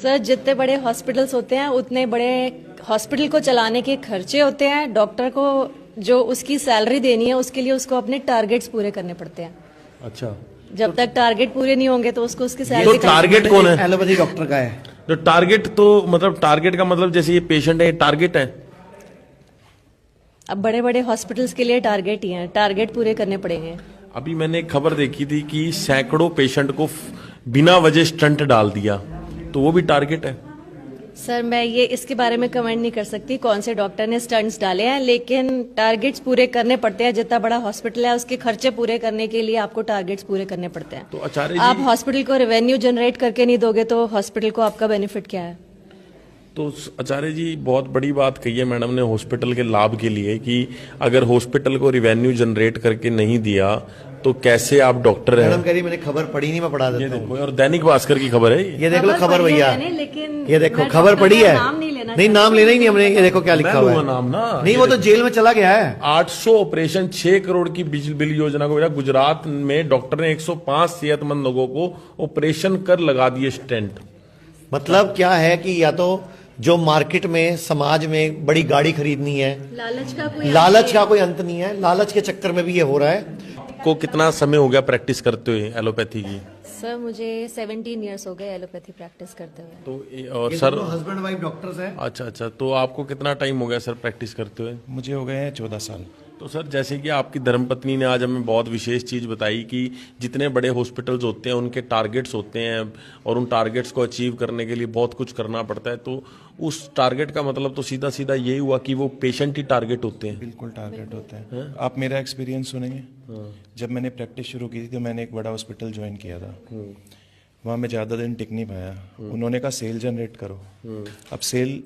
Sir जितने बड़े hospitals होते हैं उतने बड़े हॉस्पिटल को चलाने के खर्चे होते हैं। डॉक्टर को जो उसकी सैलरी देनी है उसके लिए उसको अपने टारगेट्स पूरे करने पड़ते हैं। अच्छा, जब तक टारगेट पूरे नहीं होंगे तो उसको उसकी तो सैलरी टारगेट कौन है? एलोपैथी डॉक्टर का है। तो टारगेट तो मतलब टारगेट का मतलब जैसे ये पेशेंट है, टारगेट है। अब बड़े बड़े हॉस्पिटल्स के लिए टारगेट ही है, टारगेट पूरे करने पड़ेंगे। अभी मैंने एक खबर देखी थी कि सैकड़ों पेशेंट को बिना वजह स्टंट डाल दिया, तो वो भी टारगेट है। सर मैं ये इसके बारे में कमेंट नहीं कर सकती कौन से डॉक्टर ने स्टंट्स डाले हैं, लेकिन टारगेट्स पूरे करने पड़ते हैं। जितना बड़ा हॉस्पिटल है उसके खर्चे पूरे करने के लिए आपको टारगेट्स पूरे करने पड़ते हैं। तो आचार्य आप जी, हॉस्पिटल को रेवेन्यू जनरेट करके नहीं दोगे तो हॉस्पिटल को आपका बेनिफिट क्या है? तो आचार्य जी बहुत बड़ी बात कही है मैडम ने हॉस्पिटल के लाभ के लिए कि अगर हॉस्पिटल को रिवेन्यू जनरेट करके नहीं दिया तो कैसे आप डॉक्टर हैं। मैडम कह रही मैंने खबर पढ़ी नहीं, मैं पढ़ा ये देता हूँ। देखो, और दैनिक भास्कर की खबर है ये देख लो खबर पढ़ी है भैया, मैंने, लेकिन ये देखो मैं खबर डॉक्टर पढ़ी का है। नाम नहीं लेना नहीं नाम लेना ही नहीं हमने, ये देखो क्या लिखा हुआ है। नाम ना, नहीं वो तो जेल में चला गया है। 800 ऑपरेशन 6 करोड़ की बिल योजना को मिला। गुजरात में डॉक्टर ने 105 सेहतमंद लोगों को ऑपरेशन कर लगा दिए स्टेंट। मतलब क्या है कि या तो जो मार्केट में समाज में बड़ी गाड़ी खरीदनी है, लालच का कोई अंत नहीं है, लालच के चक्कर में भी ये हो रहा है। को कितना समय हो गया प्रैक्टिस करते हुए एलोपैथी की? सर मुझे 17 इयर्स हो गए एलोपैथी प्रैक्टिस करते हुए। तो और सर हस्बैंड वाइफ डॉक्टर्स हैं। अच्छा अच्छा, तो आपको कितना टाइम हो गया सर प्रैक्टिस करते हुए? मुझे हो गए हैं 14 साल। तो सर जैसे कि आपकी धर्मपत्नी ने आज हमें बहुत विशेष चीज़ बताई कि जितने बड़े हॉस्पिटल्स होते हैं उनके टारगेट्स होते हैं और उन टारगेट्स को अचीव करने के लिए बहुत कुछ करना पड़ता है। तो उस टारगेट का मतलब तो सीधा सीधा यही हुआ कि वो पेशेंट ही टारगेट होते हैं। बिल्कुल टारगेट होते हैं। आप मेरा एक्सपीरियंस सुनेंगे। जब मैंने प्रैक्टिस शुरू की थी तो मैंने एक बड़ा हॉस्पिटल ज्वाइन किया था। वहाँ मैं ज़्यादा दिन टिक नहीं पाया। उन्होंने कहा सेल जनरेट करो। अब सेल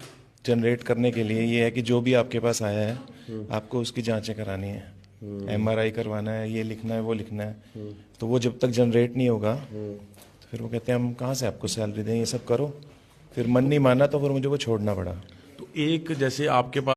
जनरेट करने के लिए ये है कि जो भी आपके पास आया है आपको उसकी जांचें करानी है, MRI करवाना है, ये लिखना है, वो लिखना है। तो वो जब तक जनरेट नहीं होगा तो फिर वो कहते हैं हम कहाँ से आपको सैलरी दें, ये सब करो। फिर मन नहीं माना तो फिर मुझे वो छोड़ना पड़ा। तो एक जैसे आपके पास